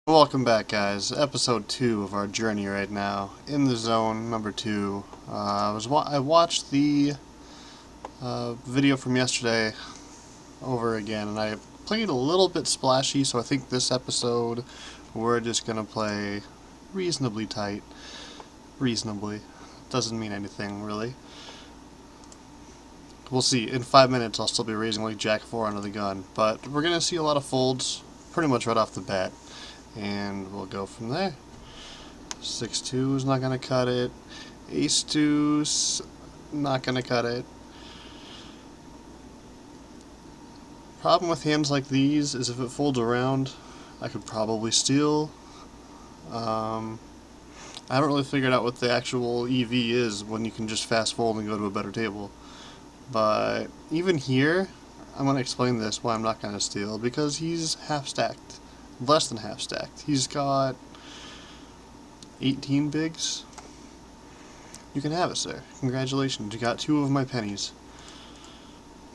Welcome back, guys. Episode 2 of our journey right now. In the zone, number 2. I watched the video from yesterday over again, and I played a little bit splashy, so I think this episode we're just going to play reasonably tight. Reasonably. Doesn't mean anything, really. We'll see. In 5 minutes, I'll still be raising like Jack 4 under the gun, but we're going to see a lot of folds pretty much right off the bat. And we'll go from there. 6-2 is not going to cut it. Ace-2's not going to cut it. Problem with hands like these is if it folds around, I could probably steal. I haven't really figured out what the actual EV is when you can just fast fold and go to a better table. But even here, I'm going to explain this why I'm not going to steal, because he's half stacked. Less than half stacked. He's got 18 bigs. You can have it, sir. Congratulations. You got 2 of my pennies.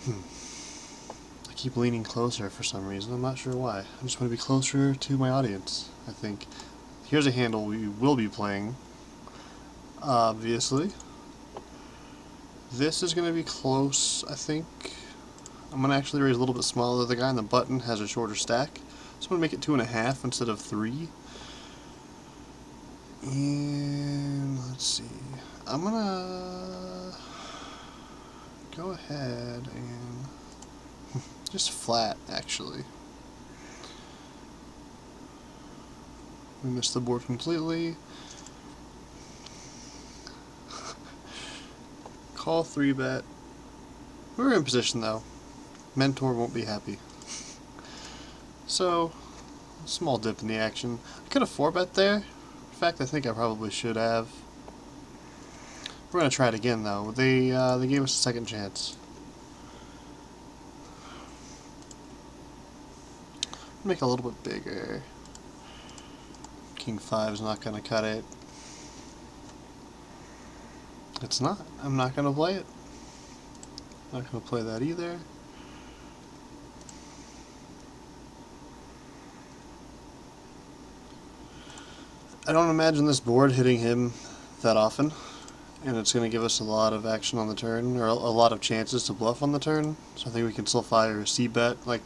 I keep leaning closer for some reason. I'm not sure why. I just want to be closer to my audience, I think. Here's a handle we will be playing. Obviously. This is going to be close, I think. I'm going to actually raise a little bit smaller. The guy on the button has a shorter stack. So I'm going to make it 2.5 instead of 3. And let's see. I'm going to go ahead and just flat, actually. We missed the board completely. Call 3-bet. We're in position though. Mentor won't be happy. So, small dip in the action. I could have 4-bet there. In fact, I think I probably should have. We're going to try it again, though. They gave us a second chance. Make it a little bit bigger. King 5 is not going to cut it. It's not. I'm not going to play it. Not going to play that either. I don't imagine this board hitting him that often, and it's going to give us a lot of action on the turn, or a lot of chances to bluff on the turn, so I think we can still fire a C-bet. Like,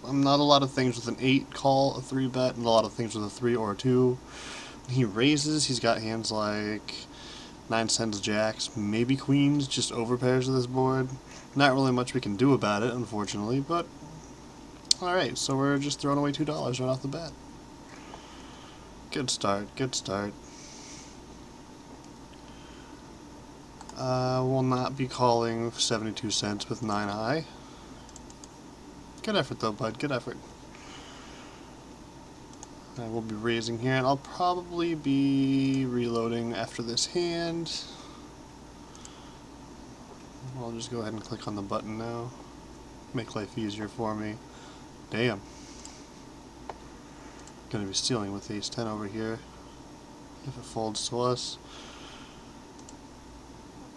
not a lot of things with an 8 call a 3-bet, and a lot of things with a 3 or a 2. When he raises, he's got hands like 9 10s jacks, maybe queens, just overpairs of this board. Not really much we can do about it, unfortunately, but alright, so we're just throwing away $2 right off the bat. Good start, good start. Will not be calling 72 cents with 9 high. Good effort though, bud, good effort. I will be raising here, and I'll probably be reloading after this hand. I'll just go ahead and click on the button now. Make life easier for me. Damn. Going to be stealing with ace 10 over here if it folds to us.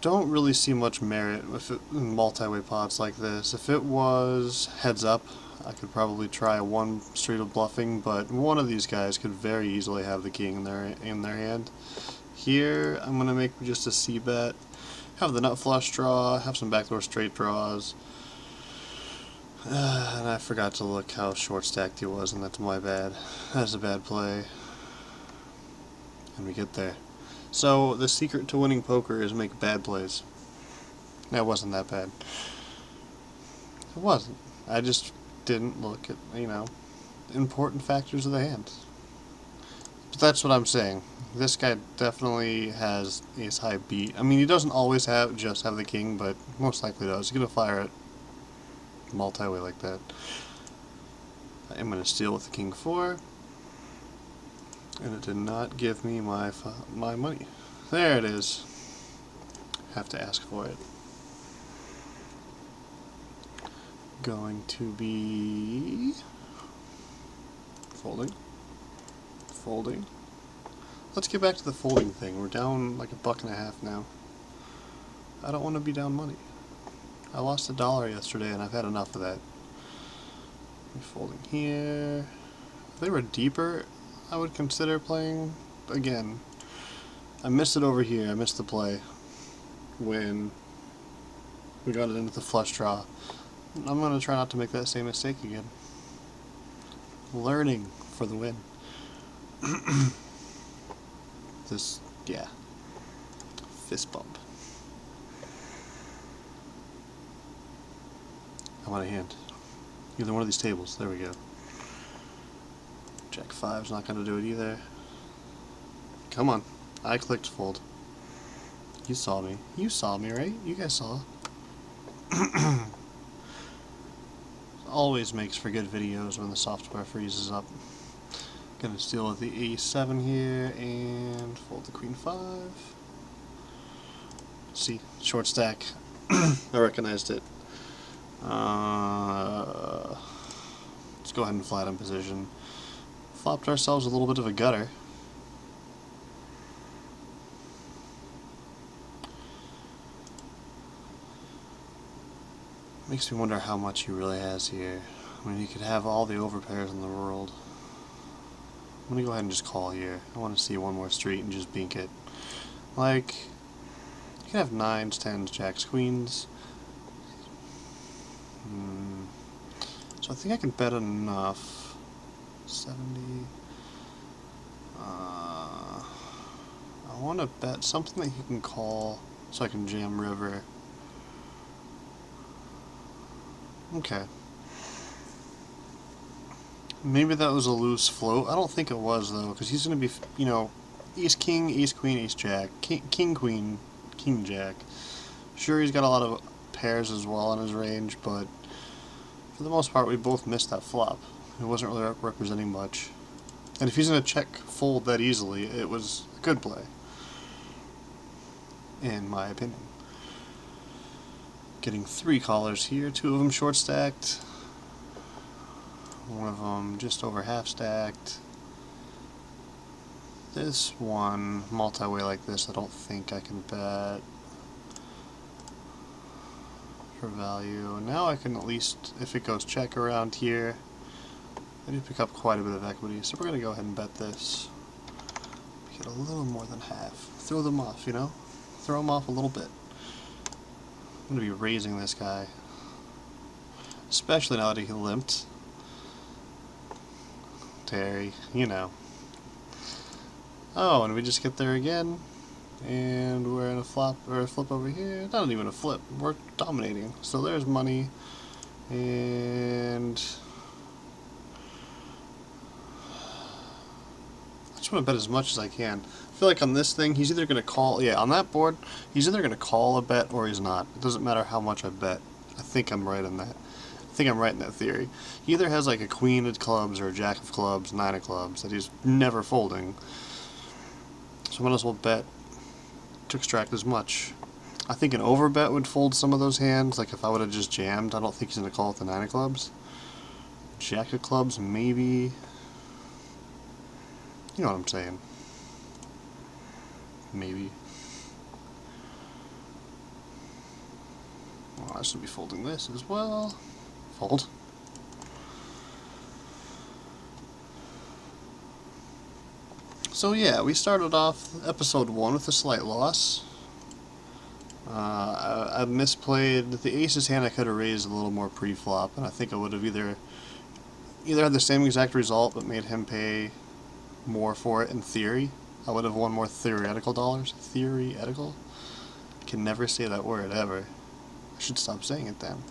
Don't really see much merit with it in multi-way pots like this. If it was heads up, I could probably try one straight of bluffing, but one of these guys could very easily have the king in their hand. Here, I'm going to make just a C-bet, have the nut flush draw, have some backdoor straight draws. And I forgot to look how short stacked he was, and that's my bad. That's a bad play. And we get there. So, the secret to winning poker is make bad plays. That wasn't that bad. It wasn't. I just didn't look at, important factors of the hand. But that's what I'm saying. This guy definitely has ace high beat. I mean, he doesn't always just have the king, but most likely does. He's going to fire it multi-way like that. I'm going to steal with the king 4. And it did not give me my money. There it is. Have to ask for it. Going to be folding. Folding. Let's get back to the folding thing. We're down like $1.50 now. I don't want to be down money. I lost $1 yesterday and I've had enough of that. Folding here. If they were deeper, I would consider playing again. I missed it over here. I missed the play when we got it into the flush draw. I'm going to try not to make that same mistake again. Learning for the win. This, yeah. Fist bump. I want a hand. Either one of these tables. There we go. Jack 5's not going to do it either. Come on. I clicked fold. You saw me. You saw me, right? You guys saw. Always makes for good videos when the software freezes up. Gonna steal with the A7 here and fold the Queen 5. See, short stack. I recognized it. Let's go ahead and flatten position. Flopped ourselves a little bit of a gutter. Makes me wonder how much he really has here. I mean, he could have all the overpairs in the world. I'm gonna go ahead and just call here. I want to see one more street and just bink it. Like, you can have 9s, 10s, jacks, queens. So I think I can bet enough. 70. I want to bet something that he can call so I can jam river. Okay. Maybe that was a loose float. I don't think it was, though, because he's going to be, you know, ace king, ace queen, ace jack, king queen, king jack. Sure, he's got a lot of pairs as well in his range, but for the most part, we both missed that flop. It wasn't really representing much. And if he's going to check fold that easily, it was a good play, in my opinion. Getting 3 callers here, 2 of them short stacked, one of them just over half stacked. This one, multi-way like this, I don't think I can bet for value. Now I can at least, if it goes check around here, I do pick up quite a bit of equity, so we're going to go ahead and bet this. Get a little more than half. Throw them off, you know? Throw them off a little bit. I'm going to be raising this guy. Especially now that he limped. Terry, you know. Oh, and we just get there again. And we're in a flop, or a flip over here. Not even a flip. We're dominating. So there's money. And I just want to bet as much as I can. I feel like on this thing, he's either going to call, yeah, on that board, he's either going to call a bet or he's not. It doesn't matter how much I bet. I think I'm right in that. I think I'm right in that theory. He either has like a queen of clubs or a jack of clubs, 9 of clubs that he's never folding. So I might as well bet to extract as much. I think an overbet would fold some of those hands. Like if I would have just jammed, I don't think he's going to call with the 9 of clubs. Jack of clubs, maybe. You know what I'm saying. Maybe. Well, I should be folding this as well. Fold. So yeah, we started off episode 1 with a slight loss. I misplayed the aces hand. I could have raised a little more pre-flop, and I think I would have either had the same exact result but made him pay more for it in theory. I would have won more theoretical dollars. Theoretical? Can never say that word ever. I should stop saying it then.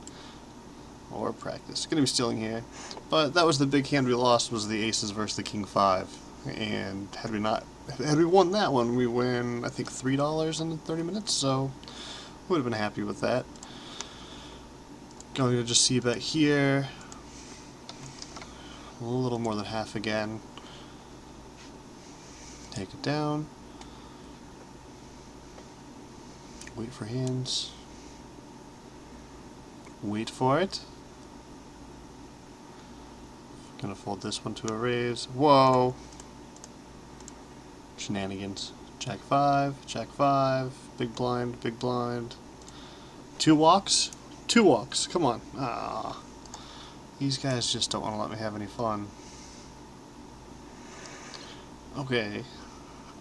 Or practice. Gonna be stealing here. But that was the big hand we lost, was the aces versus the king 5. And had we won that one, we win, I think, $3 in 30 minutes, so would have been happy with that. Going to just see bet here. A little more than half again. Take it down. Wait for hands. Wait for it. Gonna fold this one to a raise. Whoa! Shenanigans. Jack 5, big blind, big blind. 2 walks? 2 walks, come on. Ah. These guys just don't want to let me have any fun. Okay,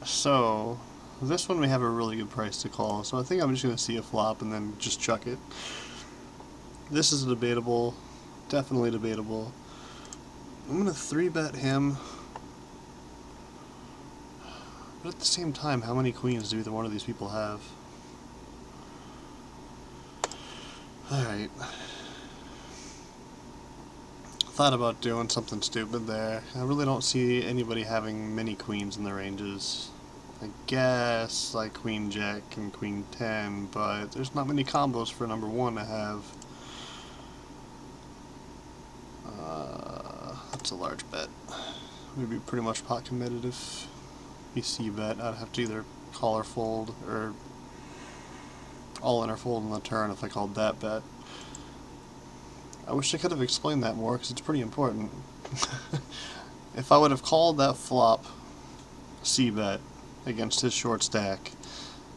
so this one we have a really good price to call, so I think I'm just going to see a flop and then just chuck it. This is debatable, definitely debatable. I'm going to 3-bet him, but at the same time, how many queens do either one of these people have? Alright. Thought about doing something stupid there. I really don't see anybody having many queens in the ranges. I guess like queen jack and queen 10, but there's not many combos for number 1 to have. That's a large bet. We'd be pretty much pot committed if he c-bet. I'd have to either call or fold, or all in or fold on the turn if I called that bet. I wish I could have explained that more, because it's pretty important. If I would have called that flop c-bet against his short stack,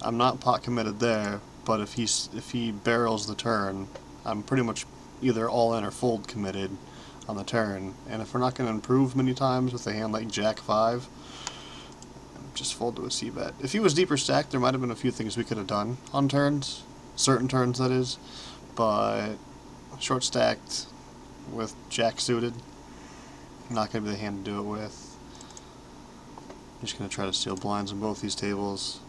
I'm not pot committed there, but if he barrels the turn, I'm pretty much either all in or fold committed on the turn. And if we're not going to improve many times with a hand like Jack 5, just fold to a c-bet. If he was deeper stacked, there might have been a few things we could have done on turns, certain turns that is, but short stacked with Jack suited, not going to be the hand to do it with. I'm just going to try to steal blinds on both these tables.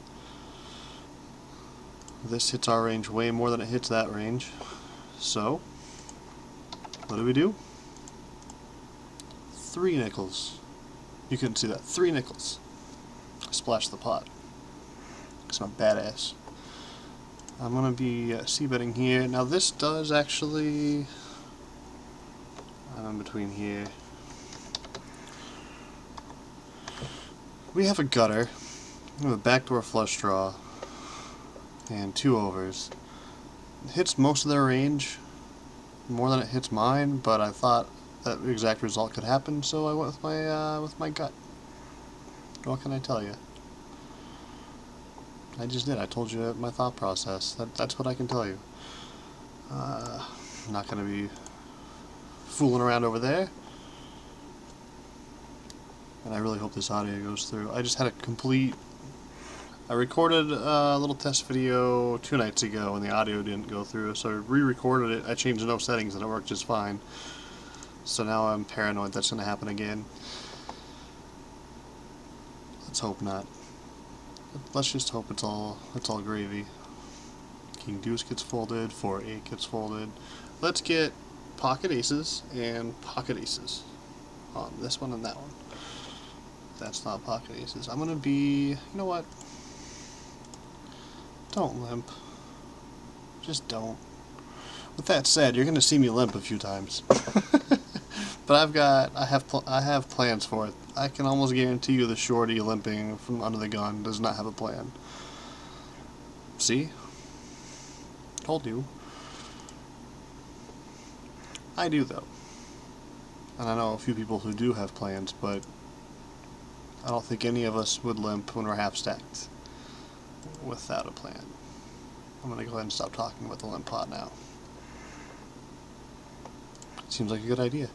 This hits our range way more than it hits that range. So, what do? 3 nickels. You couldn't see that. 3 nickels. I splashed the pot. Because I'm a badass. I'm going to be c-betting here. Now this does actually... I'm in between here. We have a gutter. We have a backdoor flush draw. And 2 overs. It hits most of their range, more than it hits mine, but I thought that exact result could happen, so I went with my gut. What can I tell you? I just did. I told you my thought process. That's what I can tell you. I'm not going to be fooling around over there. And I really hope this audio goes through. I just had a complete... I recorded a little test video 2 nights ago and the audio didn't go through, so I re-recorded it. I changed no settings and it worked just fine. So now I'm paranoid that's going to happen again. Let's hope not. Let's just hope it's all gravy. King deuce gets folded, 4-8 gets folded. Let's get pocket aces and pocket aces on this one and that one. That's not pocket aces. I'm gonna be, you know what? Don't limp. Just don't. With that said, you're gonna see me limp a few times. But I have plans for it. I can almost guarantee you the shorty limping from under the gun does not have a plan. See? Told you. I do, though. And I know a few people who do have plans, but I don't think any of us would limp when we're half stacked without a plan. I'm going to go ahead and stop talking about the limp pot now. Seems like a good idea.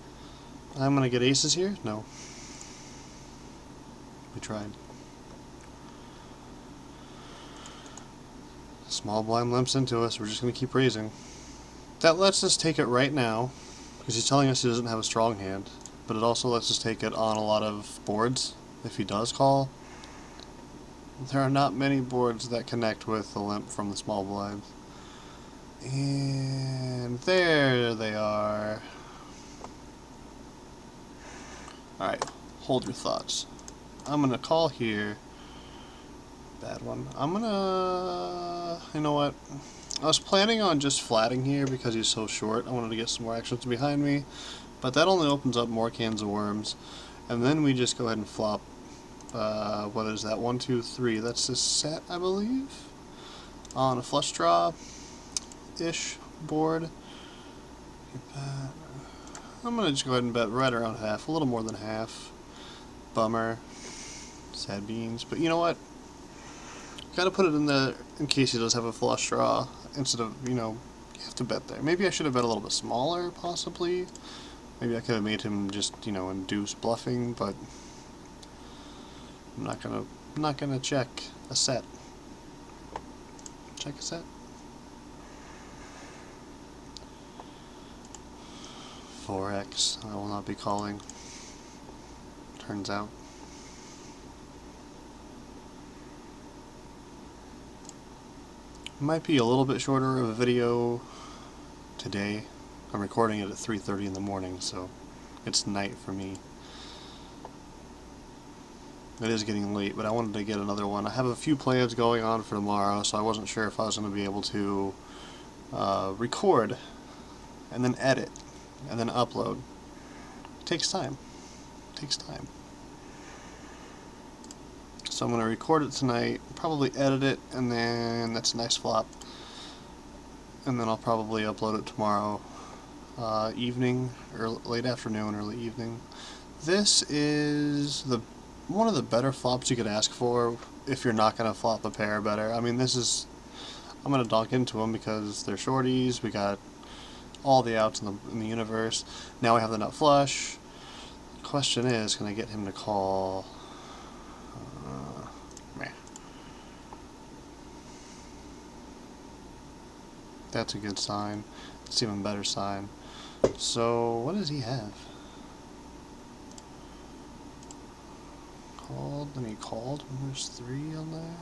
I'm going to get aces here? No. We tried. Small blind limps into us. We're just going to keep raising. That lets us take it right now, because he's telling us he doesn't have a strong hand, but it also lets us take it on a lot of boards if he does call. There are not many boards that connect with the limp from the small blind. And there they are. Alright, hold your thoughts. I'm gonna call here. Bad one. I'm gonna... You know what? I was planning on just flatting here because he's so short. I wanted to get some more actions behind me. But that only opens up more cans of worms. And then we just go ahead and flop. What is that? 1, 2, 3. That's a set, I believe. On a flush draw-ish board. I'm going to just go ahead and bet right around half. A little more than half. Bummer. Sad beans. But you know what? Gotta put it in there in case he does have a flush draw. Instead of, you know, you have to bet there. Maybe I should have bet a little bit smaller, possibly. Maybe I could have made him just, you know, induce bluffing, but I'm not gonna check a set. Check a set. 4x. I will not be calling. Turns out. Might be a little bit shorter of a video today. I'm recording it at 3:30 in the morning, so it's night for me. It is getting late, but I wanted to get another one. I have a few plans going on for tomorrow, so I wasn't sure if I was going to be able to record and then edit and then upload. It takes time. It takes time. So I'm going to record it tonight, probably edit it, and then that's a nice flop. And then I'll probably upload it tomorrow evening, or late afternoon, early evening. This is one of the better flops you could ask for if you're not going to flop a pair better. I mean, I'm going to donk into them because they're shorties. We got all the outs in the universe. Now we have the nut flush. The question is, can I get him to call? Meh. That's a good sign. It's even better sign. So, what does he have? Called, then he called, and there's 3 on there.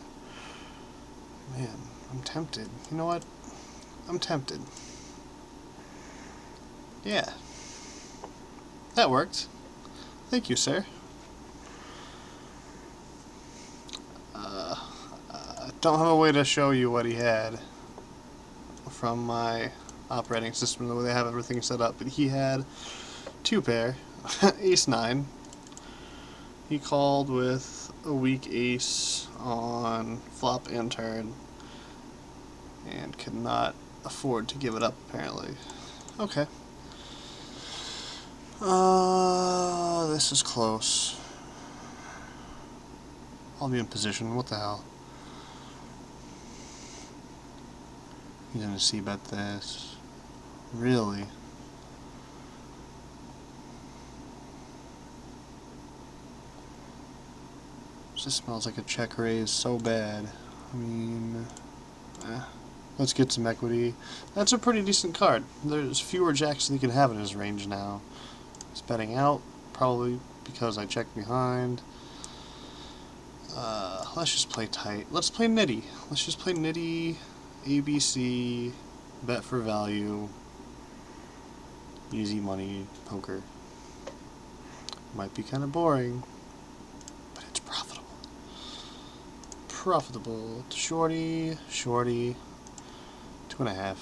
Man, I'm tempted. You know what? I'm tempted. Yeah. That worked. Thank you, sir. I don't have a way to show you what he had from my operating system, the way they have everything set up, but he had 2 pair, ace-9. He called with a weak ace on flop and turn, and could not afford to give it up, apparently. Okay. This is close. I'll be in position. What the hell? He's gonna c-bet this. Really? This smells like a check raise so bad. I mean, let's get some equity. That's a pretty decent card. There's fewer jacks than he can have in his range now. He's betting out, probably because I checked behind. Let's just play tight. Let's play nitty. Let's just play nitty, ABC, bet for value, easy money, poker. Might be kind of boring, but it's profitable. Profitable. Shorty, 2.5.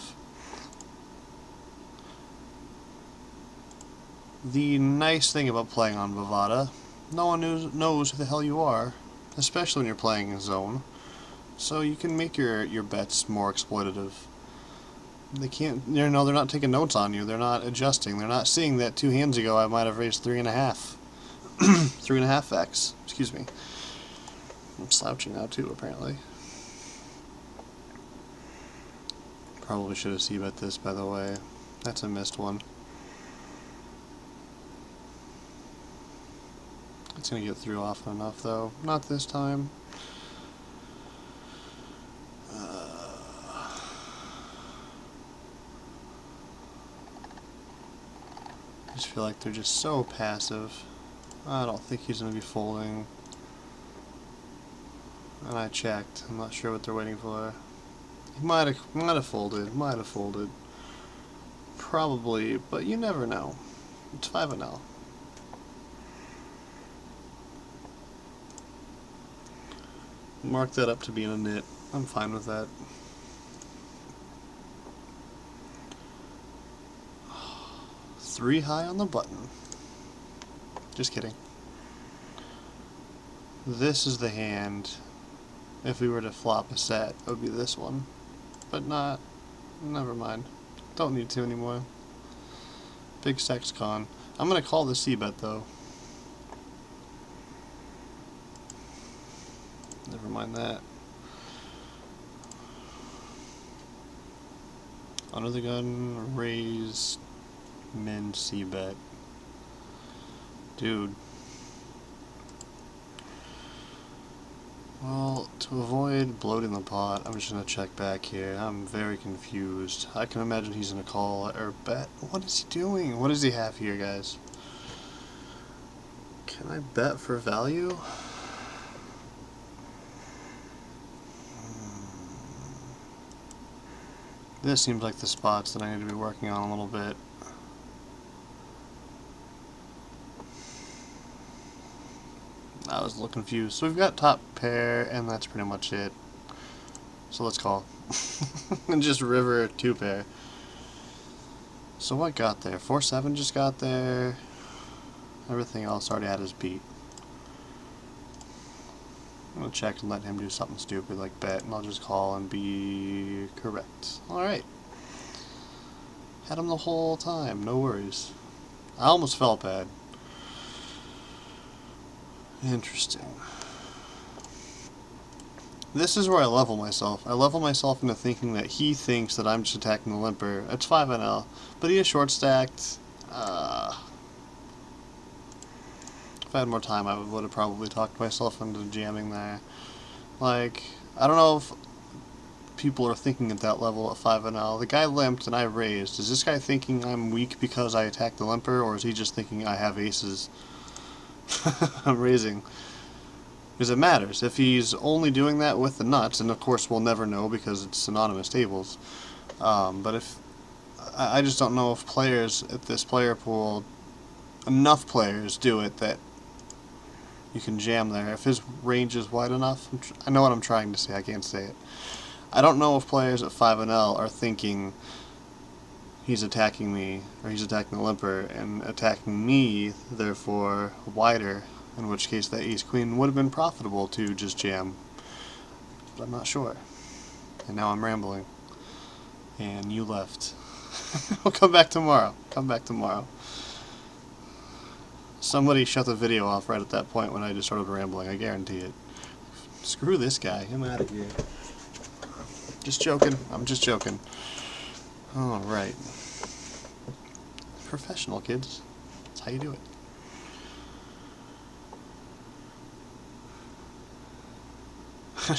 The nice thing about playing on Bovada, no one knows who the hell you are, especially when you're playing in zone. So you can make your bets more exploitative. They can't, they're not taking notes on you. They're not adjusting. They're not seeing that 2 hands ago I might have raised 3.5. 3.5x. Excuse me. I'm slouching now too, apparently. Probably should have c-bet this, by the way. That's a missed one. It's gonna get through often enough, though. Not this time. I just feel like they're just so passive. I don't think he's gonna be folding. And I checked. I'm not sure what they're waiting for. He might have folded. Might have folded. Probably, but you never know. It's 5-0. Mark that up to being a nit. I'm fine with that. Three high on the button. Just kidding. This is the hand. If we were to flop a set, it would be this one. But not. Never mind. Don't need to anymore. Big sex con. I'm gonna call the c-bet though. Never mind that. Under the gun, raise, min, c-bet. Dude. To avoid bloating the pot, I'm just going to check back here. I'm very confused. I can imagine he's going to call or bet. What is he doing? What does he have here, guys? Can I bet for value? This seems like the spots that I need to be working on a little bit. I was a little confused. So we've got top pair, and that's pretty much it. So let's call. And just river 2 pair. So what got there? 4-7 just got there. Everything else already had his beat. I'm going to check and let him do something stupid like bet, and I'll just call and be correct. Alright. Had him the whole time, no worries. I almost felt bad. Interesting. This is where I level myself. I level myself into thinking that he thinks that I'm just attacking the limper. It's 5NL, but he is short stacked. If I had more time, I would have probably talked myself into jamming there. Like, I don't know if people are thinking at that level at 5NL. The guy limped and I raised. Is this guy thinking I'm weak because I attacked the limper, or is he just thinking I have aces? I'm raising. Because it matters. If he's only doing that with the nuts, and of course we'll never know because it's synonymous tables, but if I just don't know if players at this player pool, enough players do it that you can jam there. If his range is wide enough, I know what I'm trying to say, I can't say it. I don't know if players at 5NL are thinking he's attacking me, or he's attacking the limper, and attacking me, therefore, wider, in which case that ace-queen would have been profitable to just jam. But I'm not sure. And now I'm rambling. And you left. We'll come back tomorrow. Come back tomorrow. Somebody shut the video off right at that point when I just started rambling, I guarantee it. Screw this guy. I'm out of here. Just joking. I'm just joking. Alright. Professional, kids. That's how you do it.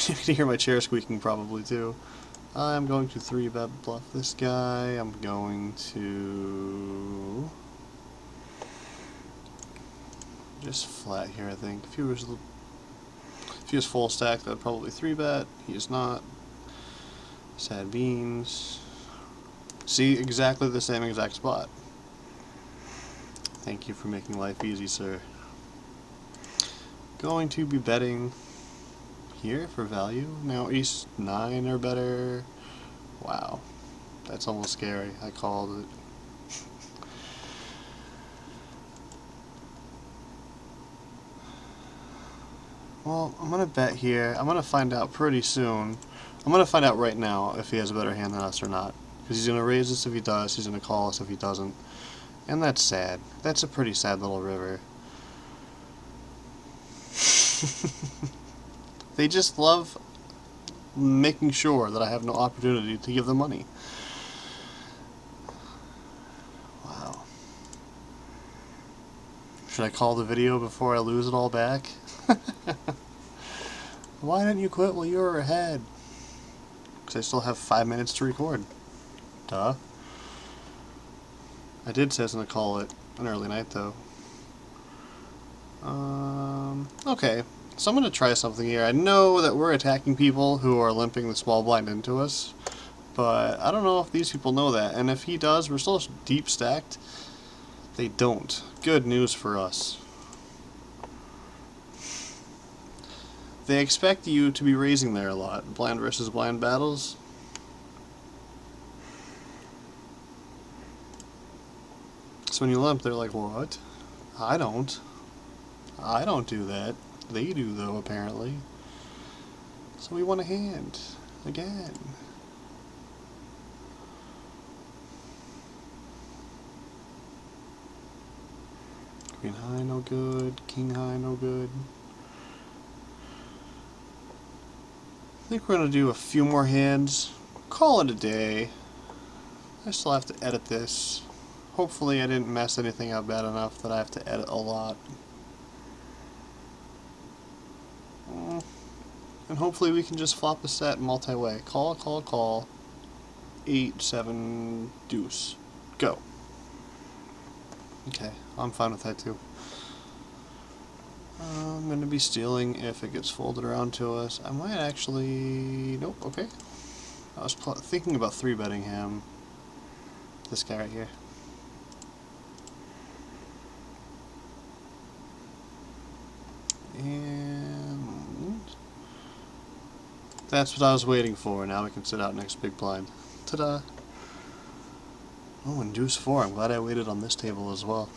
You can hear my chair squeaking probably too. I'm going to 3-bet bluff this guy. I'm going to just flat here, I think. If he was full stack, I'd probably 3-bet. He is not. Sad beans. See, exactly the same exact spot. Thank you for making life easy, sir. Going to be betting here for value. Now ace 9 or better. Wow. That's almost scary. I called it. Well, I'm going to bet here. I'm going to find out pretty soon. I'm going to find out right now if he has a better hand than us or not. Because he's going to raise us if he does, he's going to call us if he doesn't. And that's sad. That's a pretty sad little river. They just love making sure that I have no opportunity to give them money. Wow. Should I call the video before I lose it all back? Why didn't you quit while you were ahead? Because I still have 5 minutes to record. Duh. I did say I was going to call it an early night, though. Okay. So I'm going to try something here. I know that we're attacking people who are limping the small blind into us, but I don't know if these people know that. And if he does, we're still deep stacked. They don't. Good news for us. They expect you to be raising there a lot. Blind versus blind battles. So when you limp, they're like, what? I don't. I don't do that. They do, though, apparently. So we want a hand. Again. Queen high, no good. King high, no good. I think we're going to do a few more hands. Call it a day. I still have to edit this. Hopefully I didn't mess anything up bad enough that I have to edit a lot. And hopefully we can just flop a set multi-way. Call, call, call. 8, 7, deuce. Go. Okay, I'm fine with that too. I'm going to be stealing if it gets folded around to us. I might actually... Nope, okay. I was thinking about 3-betting him. This guy right here. And... that's what I was waiting for. Now we can sit out next big blind. Ta-da! Oh, and deuce 4. I'm glad I waited on this table as well.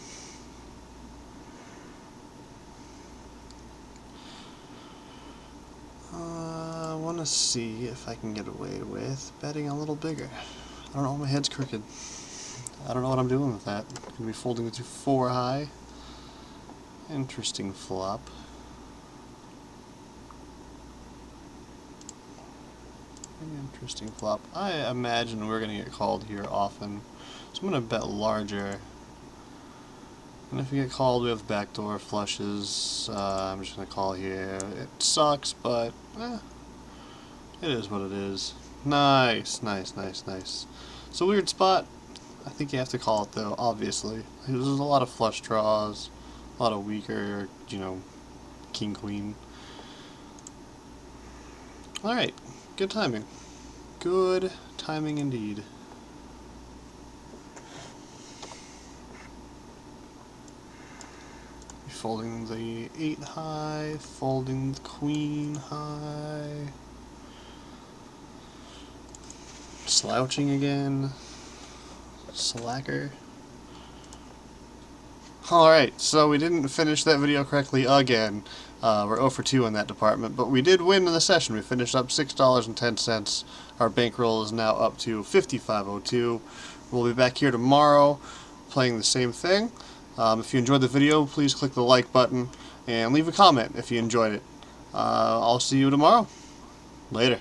I want to see if I can get away with betting a little bigger. I don't know, my head's crooked. I don't know what I'm doing with that. I'm going to be folding it to 4 high. Interesting flop. Interesting flop. I imagine we're going to get called here often. So I'm going to bet larger. And if we get called, we have backdoor flushes. I'm just going to call here. It sucks, but it is what it is. Nice, nice, nice, nice. It's a weird spot. I think you have to call it, though, obviously. There's a lot of flush draws, a lot of weaker, you know, king, queen. Alright, good timing. Good timing indeed. Folding the 8 high, folding the queen high. Slouching again. Slacker. Alright, so we didn't finish that video correctly again. We're 0 for 2 in that department, but we did win in the session. We finished up $6.10. Our bankroll is now up to $55.02. We'll be back here tomorrow playing the same thing. If you enjoyed the video, please click the like button and leave a comment if you enjoyed it. I'll see you tomorrow. Later.